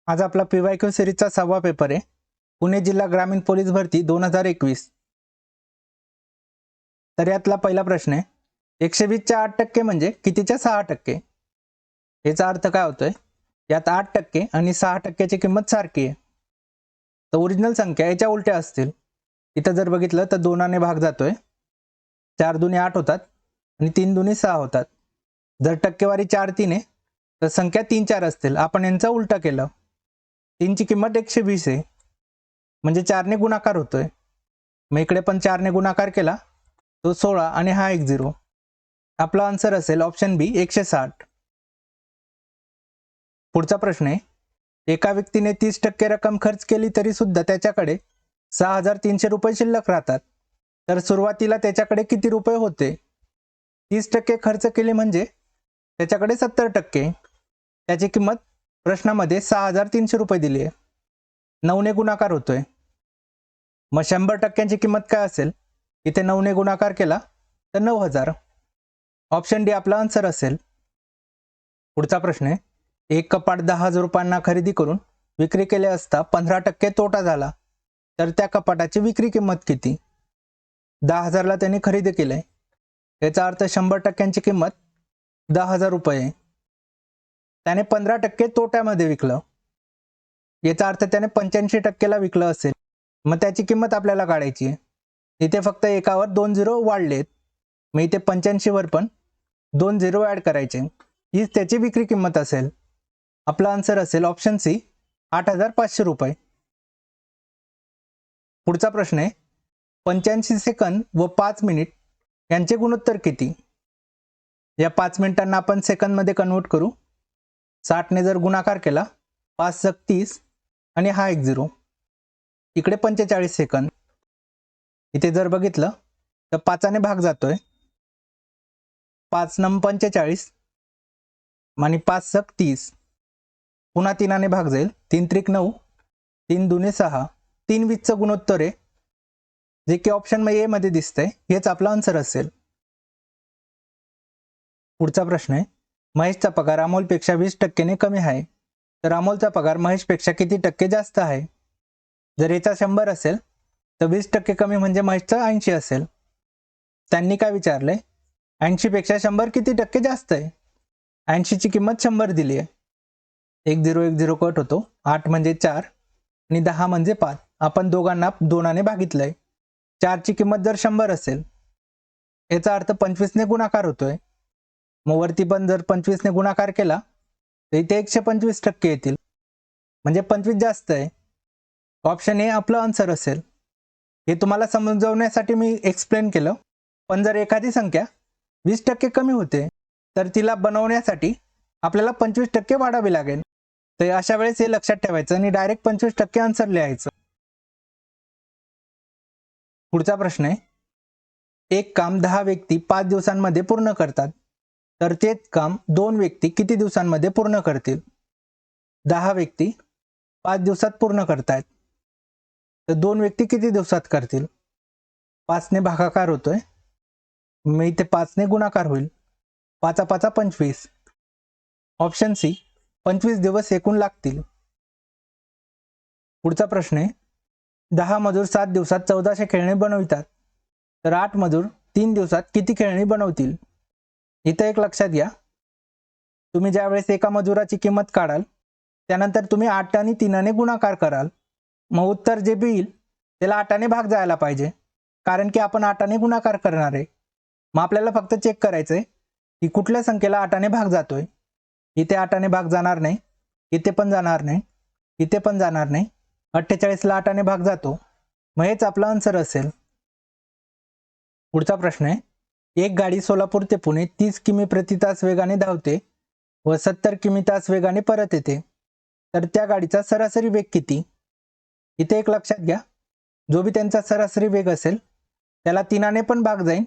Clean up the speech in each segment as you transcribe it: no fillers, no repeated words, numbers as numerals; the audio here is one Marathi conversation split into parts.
आज आपला PYQ सिरीजचा 6वा पेपर आहे. पुणे जिल्हा ग्रामीण पोलीस भरती 2021. तर यातला पहिला प्रश्न आहे, 120च्या 8% म्हणजे कितीच्या 6%? याचा अर्थ काय होतोय? यात 8% आणि 6%ची किंमत सारखी आहे. तर ओरिजिनल संख्या याच्या उलट्या असतील. इथं जर बघितलं तर 2ने भाग जातोय, 4 दुनी 8 होतात आणि 3 दुनी 6 होतात. जर टक्केवारी 4 3 आहे तर संख्या 3 4 असतील. आपण यांचा उलटा केलं. 3 ची किंमत 120 आहे, म्हणजे 4 ने गुणाकार होतोय. मग इकडे पण 4 ने गुणाकार केला तो 16 आणि हा 1 0. आपला आन्सर असेल ऑप्शन बी 160. पुढचा प्रश्न आहे, एका व्यक्तीने 30% रक्कम खर्च केली तरी सुद्धा त्याच्याकडे 6300 रुपये शिल्लक राहतात. तर सुरुवातीला त्याच्याकडे किती रुपये होते? 30% खर्च केले म्हणजे त्याच्याकडे 70%. त्याची किंमत प्रश्नामध्ये 6300 रुपये दिली आहे. 9 ने गुणाकार होतोय. मग 100%ची किंमत काय असेल? इथे 9 ने गुणाकार केला तर 9000. ऑप्शन डी आपला आन्सर असेल. पुढचा प्रश्न आहे, एक कपाट 10,000 रुपयांना खरेदी करून विक्री केले असता 15% तोटा झाला, तर त्या कपाटाची विक्री किंमत किती? 10,000ला त्यांनी खरेदी केलंय, याचा अर्थ 100%ची किंमत 10,000 रुपये आहे. त्याने 15% तोट्यामध्ये विकलं, याचा अर्थ त्याने 85%ला विकलं असेल. मग त्याची किंमत आपल्याला काढायची आहे. इथे फक्त एकावर 2 झिरो वाढलेत, मग इथे 85 वर पण 2 झिरो ॲड करायचे, हीच त्याची विक्री किंमत असेल. आपला आन्सर असेल ऑप्शन सी 8500 रुपये. पुढचा प्रश्न आहे, 85 सेकंद व 5 मिनिट यांचे गुणोत्तर किती? या 5 मिनिटांना आपण सेकंदमध्ये कन्वर्ट करू. 60 ने जर गुणाकार केला 5 × 30 आणि हा 1 0. इकडे 45 सेकंद. इथे जर बघितलं तर 5ने भाग जातोय, 5 × 45 आणि 5 × 30. पुन्हा 3ने भाग जाईल, 3 × 9, 3 × 2 = 6. 3 20चं गुणोत्तर आहे, जे की ऑप्शन ए मध्ये दिसतंय. हेच आपला आन्सर असेल. पुढचा प्रश्न आहे, महेशचा पगार अमोलपेक्षा 20%ने कमी आहे, तर अमोलचा पगार महेशपेक्षा किती टक्के जास्त आहे? जर याचा 100 असेल तर 20% कमी म्हणजे महेशचा 80 असेल. त्यांनी काय विचारलंय, 80 पेक्षा 100 किती टक्के जास्त आहे? 80 ची किंमत 100 दिली आहे. 1 0 1 0 कट होतो, 8 म्हणजे 4 आणि 10 म्हणजे 5. आपण दोघांना 2ने भागितलंय. 4 ची किंमत जर 100 असेल, याचा अर्थ 25 ने गुणाकार होतोय. मग वरती पण जर 25 ने गुणाकार केला तर इथे 125% येतील, म्हणजे 25 जास्त आहे. ऑप्शन ए आपलं आन्सर असेल. हे तुम्हाला समजवण्यासाठी मी एक्सप्लेन केलं. पण जर एखादी संख्या 20% कमी होते तर तिला बनवण्यासाठी आपल्याला 25% वाढावे लागेल. तर अशा वेळेस हे लक्षात ठेवायचं आणि डायरेक्ट 25% आन्सर लिहायचं. पुढचा प्रश्न आहे, एक काम 10 व्यक्ती 5 दिवसांमध्ये पूर्ण करतात, तर तेच काम 2 व्यक्ती किती दिवसांमध्ये पूर्ण करतील? 10 व्यक्ती 5 दिवसात पूर्ण करतायत, तर 2 व्यक्ती किती दिवसात करतील? 5 ने भागाकार होतोय, मग इथे 5 ने गुणाकार होईल. 5 × 5 = 25. ऑप्शन सी 25 दिवस एकूण लागतील. पुढचा प्रश्न आहे, 10 मजूर 7 दिवसात 1400 खेळणी बनवितात, तर 8 मजूर 3 दिवसात किती खेळणी बनवतील? इथं एक लक्षात घ्या, तुम्ही ज्यावेळेस एका मजुराची किंमत काढाल त्यानंतर तुम्ही 8 आणि 3ने गुणाकार कराल. मग उत्तर जे बी येईल त्याला 8ने भाग जायला पाहिजे, कारण की आपण 8ने गुणाकार करणार आहे. मग आपल्याला फक्त चेक करायचं आहे की कुठल्या संख्येला 8ने भाग जातोय. इथे 8ने भाग जाणार नाही, इथे पण जाणार नाही, इथे पण जाणार नाही. 48ला 8ने भाग जातो, मग हेच आपलं आन्सर असेल. पुढचा प्रश्न आहे, एक गाडी सोलापूर ते पुणे 30 किमी प्रति तास वेगाने धावते व 70 किमी तास वेगाने परत येते, तर त्या गाडीचा सरासरी वेग किती? इथे एक लक्षात घ्या, जो बी त्यांचा सरासरी वेग असेल त्याला 3ने पण भाग जाईल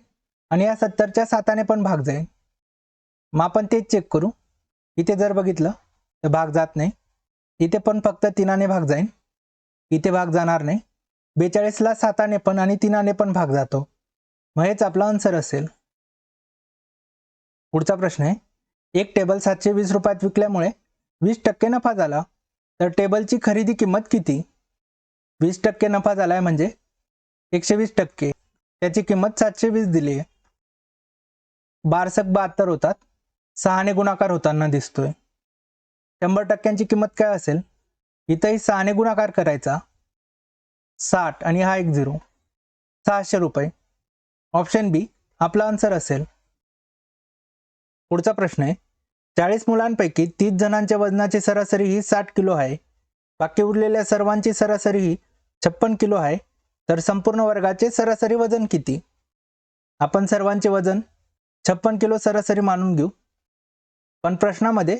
आणि या 70च्या 7ने पण भाग जाईल. मग आपण तेच चेक करू. इथे जर बघितलं तर भाग जात नाही, इथे पण फक्त 3ने भाग जाईल, इथे भाग जाणार नाही. 42ला 7ने पण आणि 3ने पण भाग जातो, मग हेच आपला आन्सर असेल. पुढचा प्रश्न आहे, एक टेबल 720 रुपयात विकल्यामुळे 20% नफा झाला, तर टेबलची खरेदी किंमत किती? 20% नफा झालाय म्हणजे 120%, त्याची किंमत 720 दिली आहे. बारसक 72 होतात, 6 ने गुणाकार होताना दिसतोय. 100% किंमत काय असेल? इथंही 6 ने गुणाकार करायचा, 60 आणि हा एक 0, 600 रुपये. ऑप्शन बी आपला आन्सर असेल. पुढचा प्रश्न आहे, 40 मुलांपैकी 30 जणांच्या वजनाची सरासरी ही 60 किलो आहे. बाकी उरलेल्या सर्वांची सरासरी ही 56 किलो आहे. तर संपूर्ण वर्गाचे सरासरी वजन किती? आपण सर्वांचे वजन 56 किलो सरासरी मानून घेऊ, पण प्रश्नामध्ये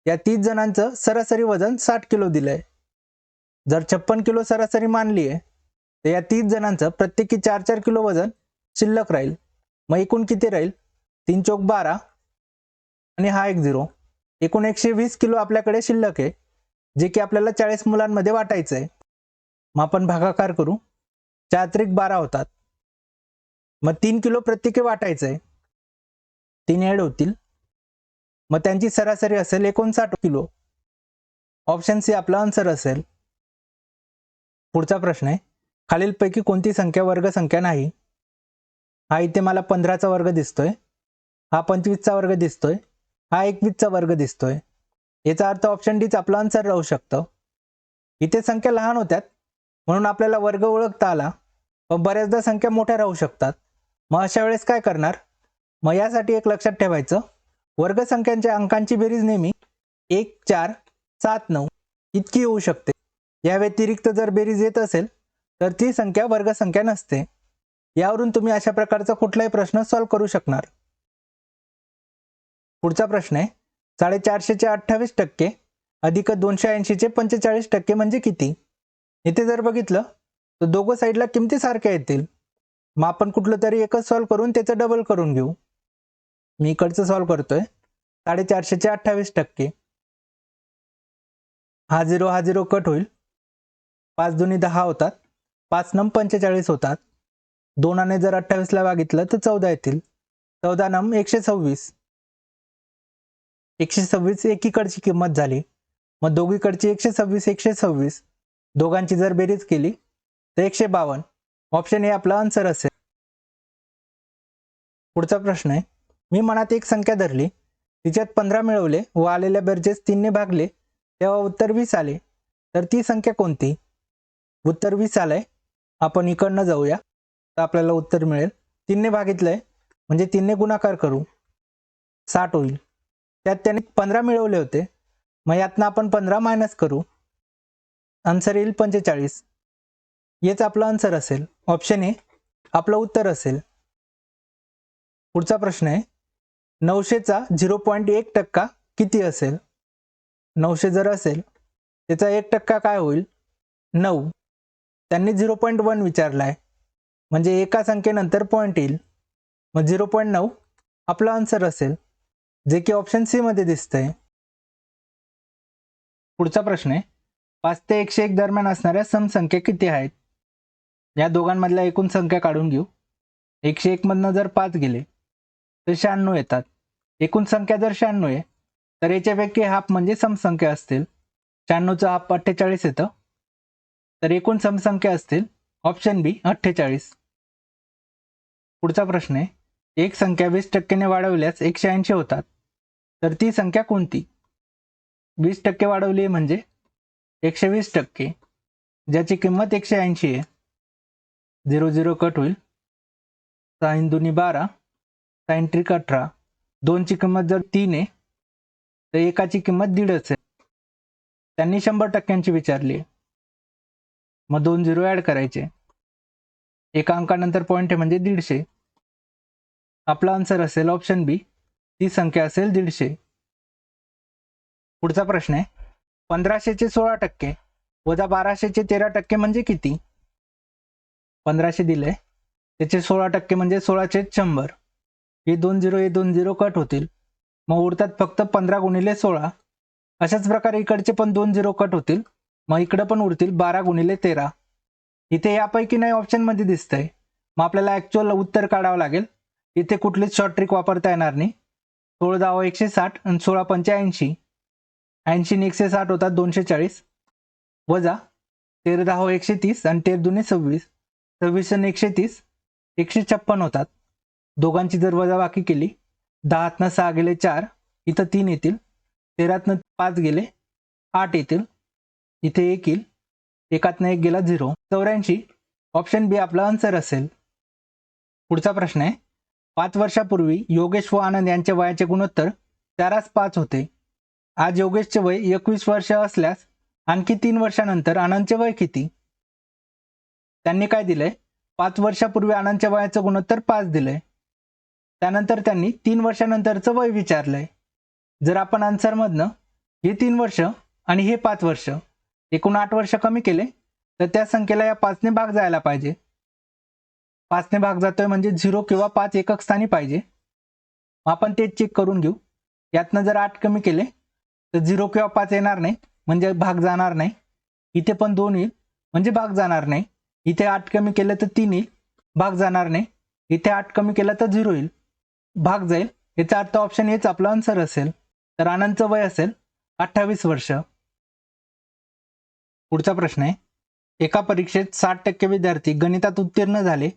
या 30 जणांचं सरासरी वजन 60 किलो दिलंय. जर 56 किलो सरासरी मानली आहे तर या 30 जणांचं प्रत्येकी 4-4 किलो वजन शिल्लक राहील. मग एकूण किती राहील? 3 चौक 12 आणि हा एक 0, एकूण 120 किलो आपल्याकडे शिल्लक आहे, जे की आपल्याला 40 मुलांमध्ये वाटायचं आहे. मग आपण भागाकार करू, 4-12 होतात. मग 3 किलो प्रत्येकी वाटायचं आहे, 3 ॲड होतील, मग त्यांची सरासरी असेल 59 किलो. ऑप्शन सी आपला आन्सर असेल. पुढचा प्रश्न आहे, खालीलपैकी कोणती संख्या वर्गसंख्या नाही? हा इथे मला 15चा वर्ग दिसतोय, हा 25चा वर्ग दिसतोय, हा 21चा वर्ग दिसतोय. याचा अर्थ ऑप्शन डीच आपला आन्सर राहू शकतं. इथे संख्या लहान होत्यात म्हणून आपल्याला वर्ग ओळखता आला, पण बऱ्याचदा संख्या मोठ्या राहू शकतात. मग अशा वेळेस काय करणार? मग यासाठी एक लक्षात ठेवायचं, वर्गसंख्यांच्या अंकांची बेरीज नेहमी 1, 4, 7, 9 इतकी येऊ शकते. या व्यतिरिक्त जर बेरीज येत असेल तर ती संख्या वर्गसंख्या नसते. यावरून तुम्ही अशा प्रकारचा कुठलाही प्रश्न सॉल्व्ह करू शकणार. पुढचा प्रश्न आहे, 450चे 28% अधिक 280चे 45% म्हणजे किती? इथे जर बघितलं तर दोघं साईडला किमती सारख्या येतील. मग आपण कुठलं तरी एकच सॉल्व्ह करून त्याचं डबल करून घेऊ. मी इकडचं सॉल्व्ह करतोय, 450चे 28%, हा 0 कट होईल, 5 दुनी 10 होतात, 5 नम 45 होतात. 2 ने जर 28ला भागितलं तर 14 येतील, 14 नम 126. 126 एकीकडची किंमत झाली. मग दोघीकडची 126 दोघांची जर बेरीज केली तर 152. ऑप्शन ए आपला आन्सर असेल. पुढचा प्रश्न आहे, मी मनात एक संख्या धरली, तिच्यात 15 मिळवले व आलेल्या बेरजेस 3 ने भागले तेव्हा उत्तर 20 आले, तर ती संख्या कोणती? उत्तर 20 आलंय, आपण इकडनं जाऊया तर आपल्याला उत्तर मिळेल. 3 ने भागितलंय म्हणजे 3 ने गुणाकार करू, 60 होईल. त्यात त्याने 15 मिळवले होते, मग यातनं आपण 15 मायनस करू, आन्सर येईल 45. हेच आपलं आन्सर असेल. ऑप्शन ए आपलं उत्तर असेल. पुढचा प्रश्न आहे, 900चा 0.1% किती असेल? 900 जर असेल त्याचा 1% काय होईल? 9. त्यांनी 0.1 विचारलाय म्हणजे एका संख्येनंतर पॉईंट येईल, मग 0.9 आपला आन्सर असेल, जे की ऑप्शन सी मध्ये दिसतंय. पुढचा प्रश्न आहे, 5 ते 101 दरम्यान असणाऱ्या समसंख्या किती आहेत? या दोघांमधल्या एकूण संख्या काढून घेऊ. 101 मधनं जर 5 गेले तर 96 येतात. एकूण संख्या जर 96 आहे तर याच्यापैकी हाफ म्हणजे समसंख्या असतील. 96चा हाफ 48 येतं, तर एकूण समसंख्या असतील ऑप्शन बी 48. पुढचा प्रश्न आहे, एक संख्या 20% ने वाढवल्यास 180 होतात, तर ती संख्या कोणती? 20% वाढवली म्हणजे 120%, ज्याची किंमत 180 आहे. 0 कट होईल, 6 दुनी 12, 6 त्रिक 18. 2ची किंमत जर 3 आहे तर एकाची किंमत 1.5 असेल. त्यांनी 100%ची विचारली आहे, मग 2 0 ॲड करायचे, एका अंकानंतर पॉईंट आहे म्हणजे 150. आपला आन्सर असेल ऑप्शन बी, ती संख्या असेल 150. पुढचा प्रश्न आहे, 1500चे 16% वजा 1200चे 13% म्हणजे किती? 1500 दिले, त्याचे 16% म्हणजे 16/100. हे 2 0 कट होतील, मग उरतात फक्त 15 गुणिले 16. अशाच प्रकारे इकडचे पण 2 0 कट होतील, मग इकडे पण उरतील 12 गुणिले 13. इथे यापैकी नाही ऑप्शनमध्ये दिसतंय, मग आपल्याला ॲक्च्युअल उत्तर काढावं लागेल. इथे कुठलीच शॉर्ट ट्रिक वापरता येणार नाही. 16 10 160 आणि 16 पंचे 80. 80 ने 160 होतात 240, वजा 13 10 130 आणि 13 दुने 26, 26 आणि 130 156 होतात. दोघांची जर वजाबाकी केली, 10तनं 6 गेले 4, इथं 3 येतील, 13तनं 5 गेले 8 येतील, इथे 1 येईल, 1तनं 1 गेला 0. 84. ऑप्शन बी आपला आन्सर असेल. पुढचा प्रश्न आहे, 5 वर्षापूर्वी योगेश व आनंद यांच्या वयाचे गुणोत्तर 4:5 होते. आज योगेशचे वय 21 वर्ष असल्यास आणखी 3 वर्षानंतर आनंदचे वय किती? त्यांनी काय दिलंय? 5 वर्षापूर्वी आनंदच्या वयाचं गुणोत्तर 5 दिलंय. त्यानंतर त्यांनी 3 वर्षानंतरचं वय विचारलंय. जर आपण आन्सरमधनं हे 3 वर्ष आणि हे 5 वर्ष एकूण 8 वर्ष कमी केले तर त्या संख्येला या 5ने भाग जायला पाहिजे. 5ने भाग जातोय म्हणजे 0 किंवा 5 एकक स्थानी पाहिजे. आपण तेच चेक करून घेऊ. यातनं जर 8 कमी केले तर 0 किंवा 5 येणार नाही म्हणजे भाग जाणार नाही. इथे पण 2 येईल म्हणजे भाग जाणार नाही. इथे 8 कमी केलं तर 3 येईल, भाग जाणार नाही. इथे 8 कमी केलं तर 0 येईल, भाग जाईल. याचा अर्थ ऑप्शन हेच आपला आन्सर असेल. तर आनंदचं वय असेल 28 वर्ष. पुढचा प्रश्न आहे, एका परीक्षेत 60% विद्यार्थी गणितात उत्तीर्ण झाले,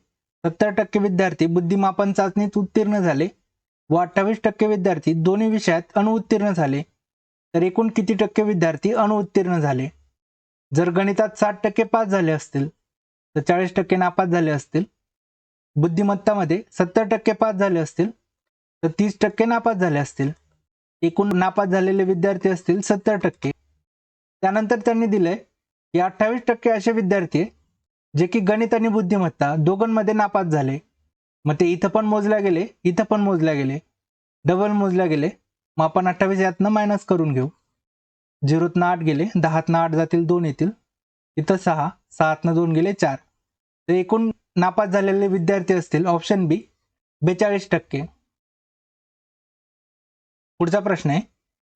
70% विद्यार्थी बुद्धिमापन चाचणीत उत्तीर्ण झाले व 28% विद्यार्थी दोन्ही विषयात अणुउत्तीर्ण झाले, तर एकूण किती टक्के विद्यार्थी अणुउत्तीर्ण झाले? जर गणितात 60% पास झाले असतील तर 40% नापास झाले असतील. बुद्धिमत्तामध्ये 70% पास झाले असतील तर 30% नापास झाले असतील. एकूण नापास झालेले विद्यार्थी असतील 70%. त्यानंतर त्यांनी दिलंय की 28% असे विद्यार्थी जे की गणित आणि बुद्धिमत्ता दोघांमध्ये नापास झाले. मग ते इथं पण मोजल्या गेले, इथं पण मोजल्या गेले, डबल मोजल्या गेले. मग आपण 28 यातनं मायनस करून घेऊ. 0तनं 8 गेले, 10तनं 8 जातील 2 येतील, इथं 6, 6तनं 2 गेले 4. तर एकूण नापास झालेले विद्यार्थी असतील ऑप्शन बी 42%. पुढचा प्रश्न आहे,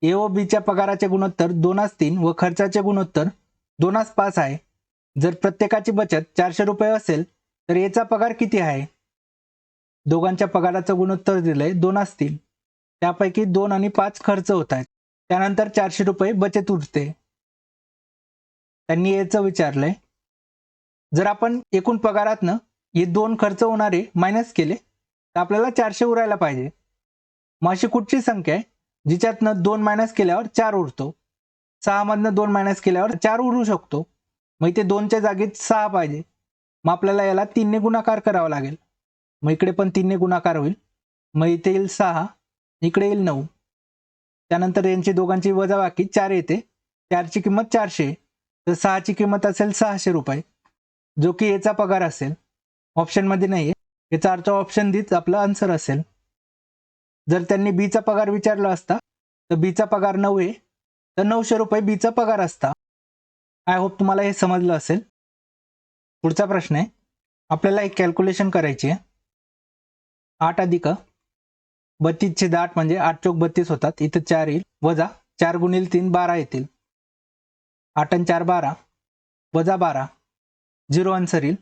ए व बीच्या पगाराचे गुणोत्तर 2:3 व खर्चाचे गुणोत्तर 2:5 आहे. जर प्रत्येकाची बचत 400 रुपये असेल तर एचा पगार किती आहे? दोघांच्या पगाराचं गुणोत्तर दिलंय 2:3. त्यापैकी 2 आणि 5 खर्च होत आहेत. त्यानंतर 400 रुपये बचत उरते. त्यांनी एचं विचारलंय. जर आपण एकूण पगारातनं हे 2 खर्च होणारे मायनस केले तर आपल्याला 400 उरायला पाहिजे. मग अशी कुठची संख्या आहे जिच्यातनं 2 मायनस केल्यावर 4 उरतो? 6 मधनं 2 मायनस केल्यावर 4 उरू शकतो. मग इथे 2च्या जागेत 6 पाहिजे. मग आपल्याला याला 3 ने गुणाकार करावा लागेल. मग इकडे पण 3 ने गुणाकार होईल. मग इथे येईल 6, इकडे येईल 9. त्यानंतर यांची दोघांची वजाबाकी 4 येते. 4ची किंमत 400, तर 6ची किंमत असेल 600 रुपये, जो की याचा पगार असेल. ऑप्शनमध्ये नाही आहे. याचा अर्थ ऑप्शन डीच आपला आन्सर असेल. जर त्यांनी बीचा पगार विचारला असता तर बीचा पगार 9 आहे, तर 900 रुपये बीचा पगार असता. आय होप तुम्हाला हे समजलं असेल. पुढचा प्रश्न आहे, आपल्याला एक कॅल्क्युलेशन करायची आहे. 8 अधिक 32/8 म्हणजे 8 चौक 32 होतात. इथं 4 येईल, वजा 4 गुणिले 3 12 येतील. 8 आणि 4 12, वजा 12, 0 आन्सर येईल.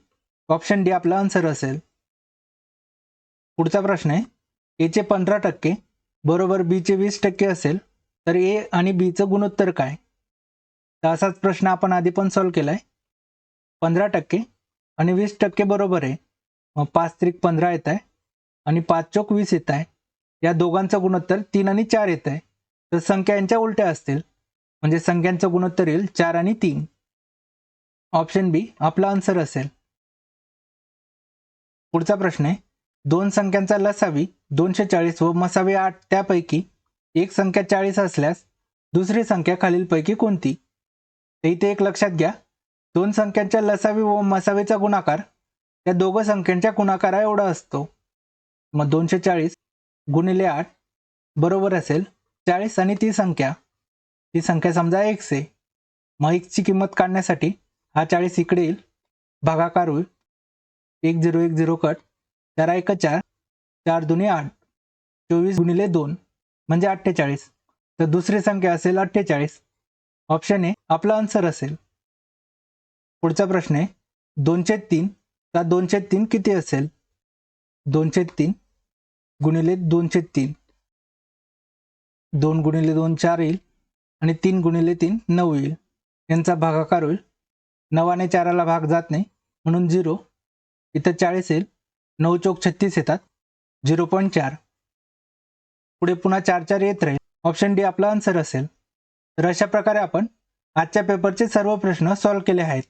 ऑप्शन डी आपला आन्सर असेल. पुढचा प्रश्न आहे, एचे 15% बरोबर बीचे 20% असेल तर ए आणि बीचं गुणोत्तर काय? तर असाच प्रश्न आपण आधी पण सॉल्व्ह केलाय. 15% आणि 20% बरोबर आहे. मग 5 त्रिक 15 येत आहे आणि 5 चौक 20 येत आहे. या दोघांचं गुणोत्तर 3 आणि 4 येत आहे. तर संख्या यांच्या उलट्या असतील म्हणजे संख्यांचं गुणोत्तर येईल 4 आणि 3. ऑप्शन बी आपला आन्सर असेल. पुढचा प्रश्न आहे, दोन संख्यांचा लसावी 240 व मसावी 8 त्यापैकी एक संख्या 40 असल्यास दुसरी संख्या खालीलपैकी कोणती? तर इथे एक लक्षात घ्या, दोन संख्यांच्या लसावी व मसावीचा गुणाकार त्या दोघं संख्यांच्या गुणाकारा एवढा असतो. मग 240 गुणिले 8 बरोबर असेल 40 आणि ती संख्या समजा x आहे. मग x ची किंमत काढण्यासाठी हा 40 इकडे येईल, भागाकार होईल, 1 0 1 0 कट, 4 1 4, 4 2 8, 24 गुणिले 2 म्हणजे 48. तर दुसरी संख्या असेल 48. ऑप्शन ए आपला आन्सर असेल. पुढचा प्रश्न आहे, 2/3 चा 2/3 किती असेल? 2/3 गुणिले 2/3, 2 गुणिले 2 4 येईल आणि 3 गुणिले 3 9 येईल. यांचा भागाकार होईल. 9 ने 4ला भाग जात नाही म्हणून 0. इथं 40 येईल. 9 चौक 36 येतात. 0.4. पुढे पुन्हा 4 येत राहील. ऑप्शन डी आपला आन्सर असेल. तर अशा प्रकारे आपण आजच्या पेपरचे सर्व प्रश्न सॉल्व्ह केले आहेत.